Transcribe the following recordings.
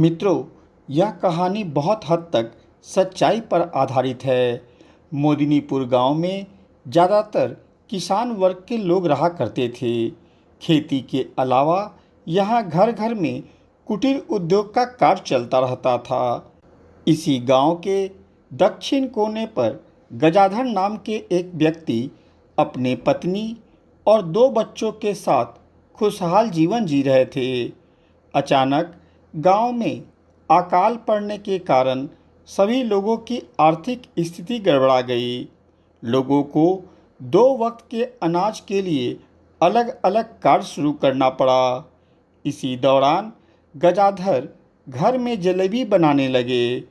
मित्रों, यह कहानी बहुत हद तक सच्चाई पर आधारित है। मोदिनीपुर गांव में ज़्यादातर किसान वर्ग के लोग रहा करते थे। खेती के अलावा यहाँ घर घर में कुटीर उद्योग का कार्य चलता रहता था। इसी गांव के दक्षिण कोने पर गजाधर नाम के एक व्यक्ति अपने पत्नी और दो बच्चों के साथ खुशहाल जीवन जी रहे थे। अचानक गांव में अकाल पड़ने के कारण सभी लोगों की आर्थिक स्थिति गड़बड़ा गई। लोगों को दो वक्त के अनाज के लिए अलग अलग कार्य शुरू करना पड़ा। इसी दौरान गजाधर घर में जलेबी बनाने लगे,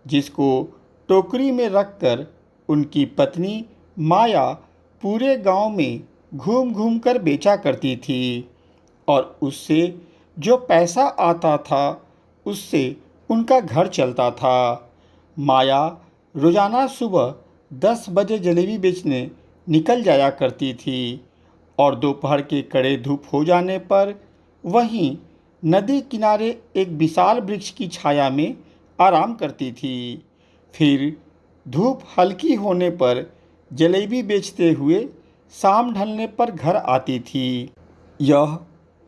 जिसको टोकरी में रखकर उनकी पत्नी माया पूरे गांव में घूम घूम कर बेचा करती थी और उससे जो पैसा आता था उससे उनका घर चलता था। माया रोज़ाना सुबह 10 बजे जलेबी बेचने निकल जाया करती थी और दोपहर के कड़े धूप हो जाने पर वहीं नदी किनारे एक विशाल वृक्ष की छाया में आराम करती थी। फिर धूप हल्की होने पर जलेबी बेचते हुए शाम ढलने पर घर आती थी। यह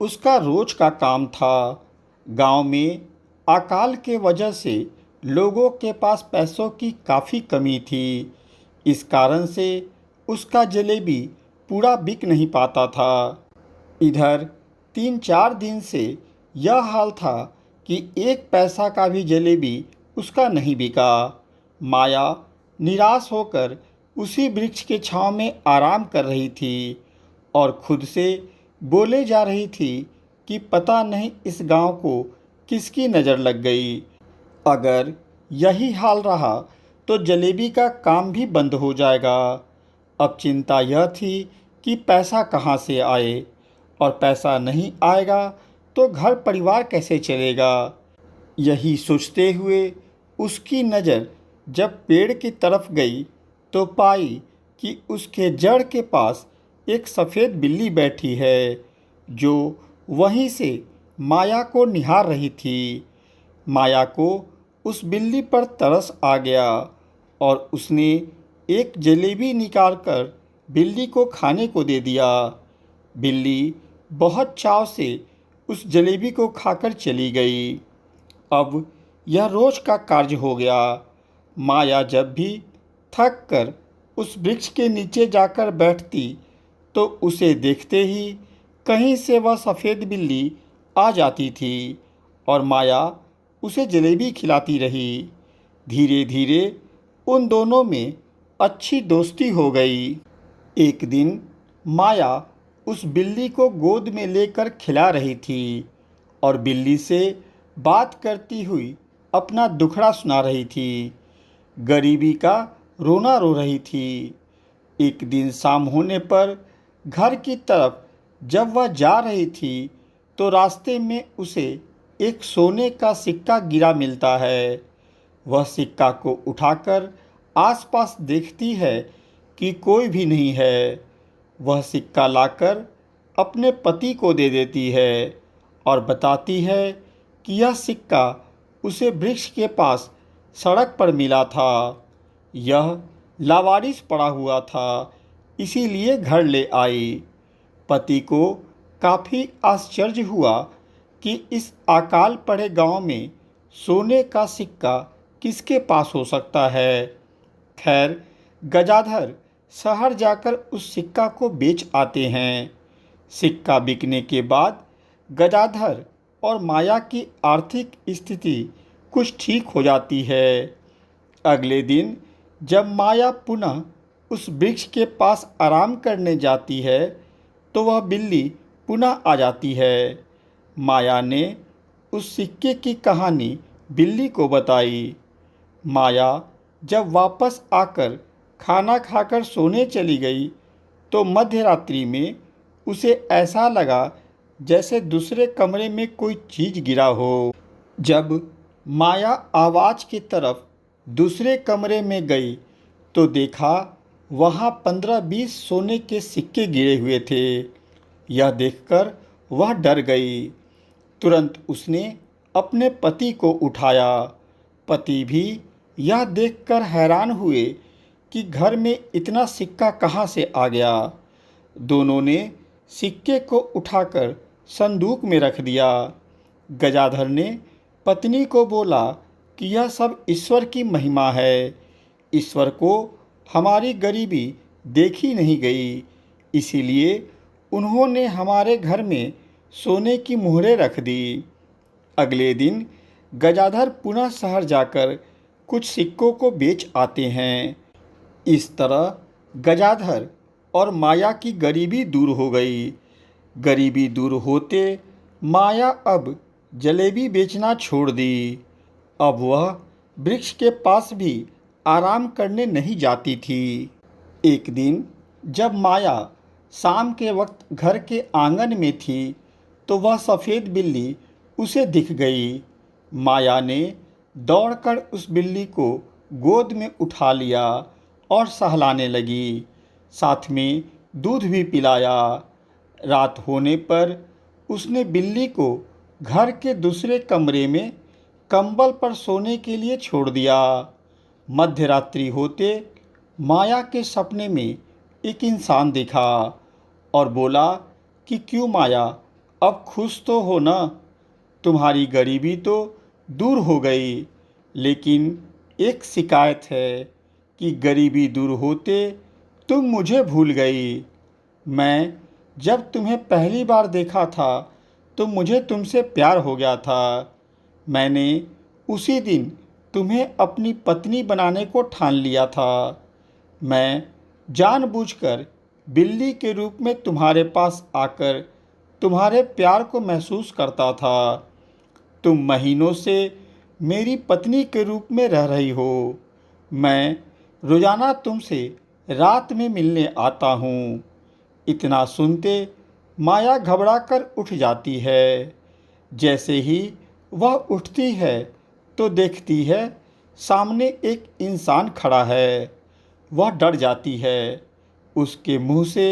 उसका रोज का काम था। गांव में अकाल के वजह से लोगों के पास पैसों की काफ़ी कमी थी। इस कारण से उसका जलेबी पूरा बिक नहीं पाता था। इधर 3-4 दिन से यह हाल था कि एक पैसा का भी जलेबी उसका नहीं बिका। माया निराश होकर उसी वृक्ष के छांव में आराम कर रही थी और खुद से बोले जा रही थी कि पता नहीं इस गांव को किसकी नज़र लग गई। अगर यही हाल रहा तो जलेबी का काम भी बंद हो जाएगा। अब चिंता यह थी कि पैसा कहाँ से आए और पैसा नहीं आएगा तो घर परिवार कैसे चलेगा। यही सोचते हुए उसकी नज़र जब पेड़ की तरफ गई तो पाई कि उसके जड़ के पास एक सफ़ेद बिल्ली बैठी है जो वहीं से माया को निहार रही थी। माया को उस बिल्ली पर तरस आ गया और उसने एक जलेबी निकालकर बिल्ली को खाने को दे दिया। बिल्ली बहुत चाव से उस जलेबी को खाकर चली गई। अब यह रोज का कार्य हो गया। माया जब भी थक कर उस वृक्ष के नीचे जाकर बैठती तो उसे देखते ही कहीं से वह सफ़ेद बिल्ली आ जाती थी और माया उसे जलेबी खिलाती रही। धीरे धीरे उन दोनों में अच्छी दोस्ती हो गई। एक दिन माया उस बिल्ली को गोद में लेकर खिला रही थी और बिल्ली से बात करती हुई अपना दुखड़ा सुना रही थी। गरीबी का रोना रो रही थी। एक दिन शाम होने पर घर की तरफ जब वह जा रही थी तो रास्ते में उसे एक सोने का सिक्का गिरा मिलता है। वह सिक्का को उठाकर आसपास देखती है कि कोई भी नहीं है। वह सिक्का लाकर अपने पति को दे देती है और बताती है कि यह सिक्का उसे वृक्ष के पास सड़क पर मिला था। यह लावारिस पड़ा हुआ था, इसीलिए घर ले आई। पति को काफ़ी आश्चर्य हुआ कि इस अकाल पड़े गांव में सोने का सिक्का किसके पास हो सकता है। खैर, गजाधर शहर जाकर उस सिक्का को बेच आते हैं। सिक्का बिकने के बाद गजाधर और माया की आर्थिक स्थिति कुछ ठीक हो जाती है। अगले दिन जब माया पुनः उस वृक्ष के पास आराम करने जाती है तो वह बिल्ली पुनः आ जाती है। माया ने उस सिक्के की कहानी बिल्ली को बताई। माया जब वापस आकर खाना खाकर सोने चली गई तो मध्य रात्रि में उसे ऐसा लगा जैसे दूसरे कमरे में कोई चीज़ गिरा हो। जब माया आवाज़ की तरफ दूसरे कमरे में गई तो देखा वहाँ 15-20 सोने के सिक्के गिरे हुए थे। यह देखकर वह डर गई। तुरंत उसने अपने पति को उठाया। पति भी यह देखकर हैरान हुए कि घर में इतना सिक्का कहाँ से आ गया। दोनों ने सिक्के को उठाकर संदूक में रख दिया। गजाधर ने पत्नी को बोला कि यह सब ईश्वर की महिमा है। ईश्वर को हमारी गरीबी देखी नहीं गई, इसीलिए उन्होंने हमारे घर में सोने की मुहरें रख दी। अगले दिन गजाधर पुनः शहर जाकर कुछ सिक्कों को बेच आते हैं। इस तरह गजाधर और माया की गरीबी दूर हो गई। गरीबी दूर होते माया अब जलेबी बेचना छोड़ दी। अब वह वृक्ष के पास भी आराम करने नहीं जाती थी। एक दिन जब माया शाम के वक्त घर के आंगन में थी तो वह सफ़ेद बिल्ली उसे दिख गई। माया ने दौड़कर उस बिल्ली को गोद में उठा लिया और सहलाने लगी, साथ में दूध भी पिलाया। रात होने पर उसने बिल्ली को घर के दूसरे कमरे में कंबल पर सोने के लिए छोड़ दिया। मध्य रात्रि होते माया के सपने में एक इंसान दिखा और बोला कि क्यों माया, अब खुश तो हो ना? तुम्हारी गरीबी तो दूर हो गई, लेकिन एक शिकायत है कि गरीबी दूर होते तुम मुझे भूल गई। मैं जब तुम्हें पहली बार देखा था तो मुझे तुमसे प्यार हो गया था। मैंने उसी दिन तुम्हें अपनी पत्नी बनाने को ठान लिया था। मैं जानबूझकर बिल्ली के रूप में तुम्हारे पास आकर तुम्हारे प्यार को महसूस करता था। तुम महीनों से मेरी पत्नी के रूप में रह रही हो। मैं रोज़ाना तुमसे रात में मिलने आता हूँ। इतना सुनते माया घबराकर उठ जाती है। जैसे ही वह उठती है तो देखती है सामने एक इंसान खड़ा है। वह डर जाती है। उसके मुंह से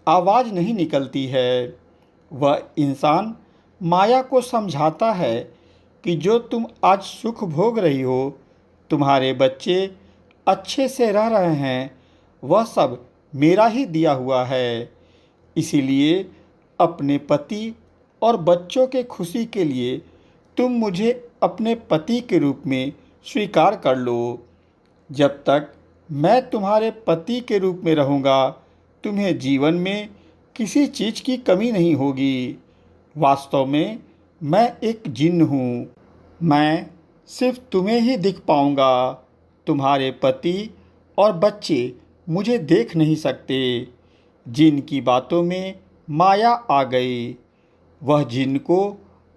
आवाज़ नहीं निकलती है। वह इंसान माया को समझाता है कि जो तुम आज सुख भोग रही हो, तुम्हारे बच्चे अच्छे से रह रहे हैं, वह सब मेरा ही दिया हुआ है। इसीलिए अपने पति और बच्चों के खुशी के लिए तुम मुझे अपने पति के रूप में स्वीकार कर लो। जब तक मैं तुम्हारे पति के रूप में रहूँगा, तुम्हें जीवन में किसी चीज़ की कमी नहीं होगी। वास्तव में मैं एक जिन्न हूँ। मैं सिर्फ तुम्हें ही दिख पाऊँगा। तुम्हारे पति और बच्चे मुझे देख नहीं सकते। जिन्न की बातों में माया आ गई। वह जिन्न को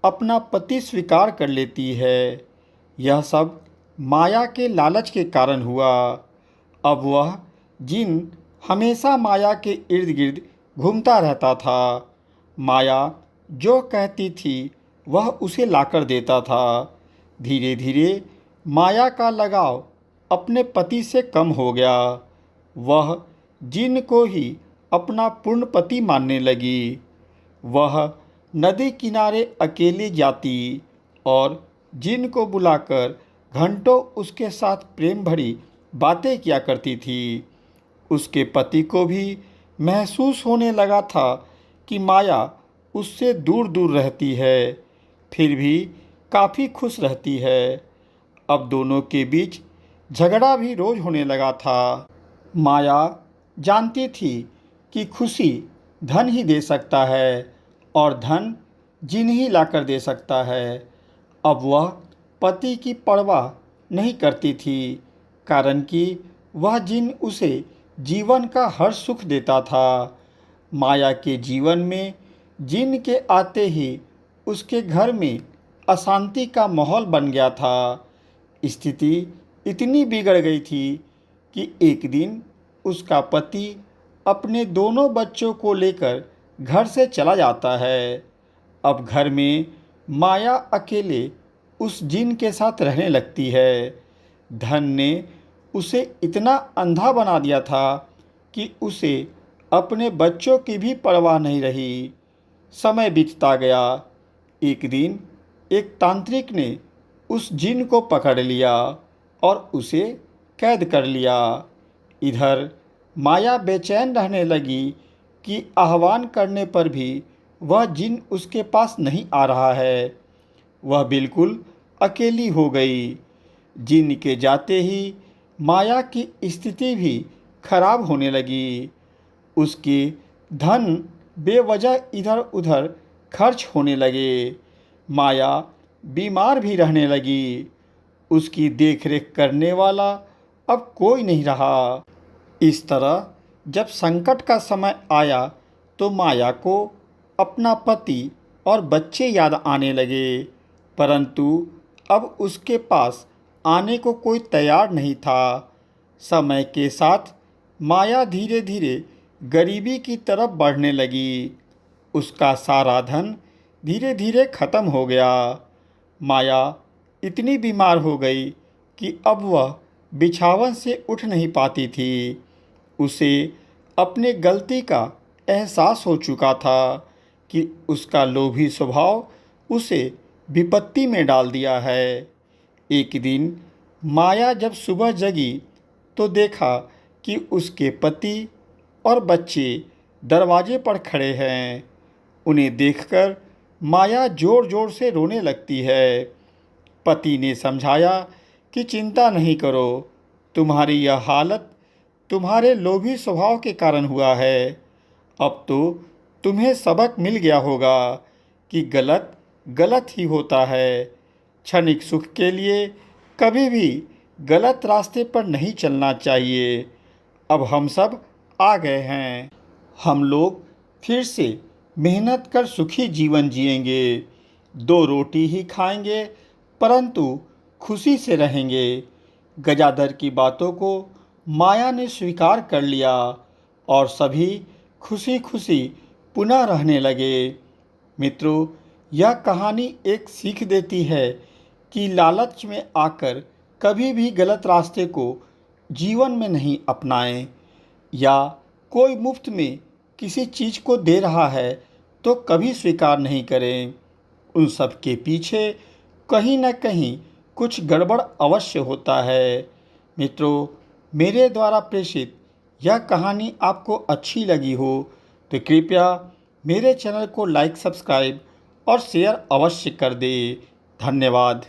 अपना पति स्वीकार कर लेती है। यह सब माया के लालच के कारण हुआ। अब वह जिन्न हमेशा माया के इर्द गिर्द घूमता रहता था। माया जो कहती थी वह उसे लाकर देता था। धीरे धीरे माया का लगाव अपने पति से कम हो गया। वह जिन्न को ही अपना पूर्ण पति मानने लगी। वह नदी किनारे अकेली जाती और जिन्न को बुलाकर घंटों उसके साथ प्रेम भरी बातें किया करती थी। उसके पति को भी महसूस होने लगा था कि माया उससे दूर दूर रहती है, फिर भी काफ़ी खुश रहती है। अब दोनों के बीच झगड़ा भी रोज़ होने लगा था। माया जानती थी कि खुशी धन ही दे सकता है और धन जिन्न ही लाकर दे सकता है। अब वह पति की परवाह नहीं करती थी, कारण कि वह जिन्न उसे जीवन का हर सुख देता था। माया के जीवन में जिन्न के आते ही उसके घर में अशांति का माहौल बन गया था। स्थिति इतनी बिगड़ गई थी कि एक दिन उसका पति अपने दोनों बच्चों को लेकर घर से चला जाता है। अब घर में माया अकेले उस जिन्न के साथ रहने लगती है। धन ने उसे इतना अंधा बना दिया था कि उसे अपने बच्चों की भी परवाह नहीं रही। समय बीतता गया। एक दिन एक तांत्रिक ने उस जिन को पकड़ लिया और उसे कैद कर लिया। इधर माया बेचैन रहने लगी कि आह्वान करने पर भी वह जिन उसके पास नहीं आ रहा है। वह बिल्कुल अकेली हो गई। जिन के जाते ही माया की स्थिति भी खराब होने लगी। उसके धन बेवजह इधर उधर खर्च होने लगे। माया बीमार भी रहने लगी। उसकी देखरेख करने वाला अब कोई नहीं रहा। इस तरह जब संकट का समय आया तो माया को अपना पति और बच्चे याद आने लगे, परंतु अब उसके पास आने को कोई तैयार नहीं था। समय के साथ माया धीरे धीरे गरीबी की तरफ बढ़ने लगी। उसका सारा धन धीरे धीरे खत्म हो गया। माया इतनी बीमार हो गई कि अब वह बिछावन से उठ नहीं पाती थी। उसे अपने गलती का एहसास हो चुका था कि उसका लोभी स्वभाव उसे विपत्ति में डाल दिया है। एक दिन माया जब सुबह जगी तो देखा कि उसके पति और बच्चे दरवाजे पर खड़े हैं। उन्हें देखकर माया ज़ोर ज़ोर से रोने लगती है। पति ने समझाया कि चिंता नहीं करो, तुम्हारी यह हालत तुम्हारे लोभी स्वभाव के कारण हुआ है। अब तो तुम्हें सबक मिल गया होगा कि गलत गलत ही होता है। क्षणिक सुख के लिए कभी भी गलत रास्ते पर नहीं चलना चाहिए। अब हम सब आ गए हैं। हम लोग फिर से मेहनत कर सुखी जीवन जिएंगे। 2 रोटी ही खाएंगे परंतु खुशी से रहेंगे। गजाधर की बातों को माया ने स्वीकार कर लिया और सभी खुशी खुशी पुनः रहने लगे। मित्रों, यह कहानी एक सीख देती है कि लालच में आकर कभी भी गलत रास्ते को जीवन में नहीं अपनाएं, या कोई मुफ्त में किसी चीज़ को दे रहा है तो कभी स्वीकार नहीं करें। उन सब के पीछे कहीं न कहीं कुछ गड़बड़ अवश्य होता है। मित्रों, मेरे द्वारा प्रेषित यह कहानी आपको अच्छी लगी हो तो कृपया मेरे चैनल को लाइक, सब्सक्राइब और शेयर अवश्य कर दें। धन्यवाद।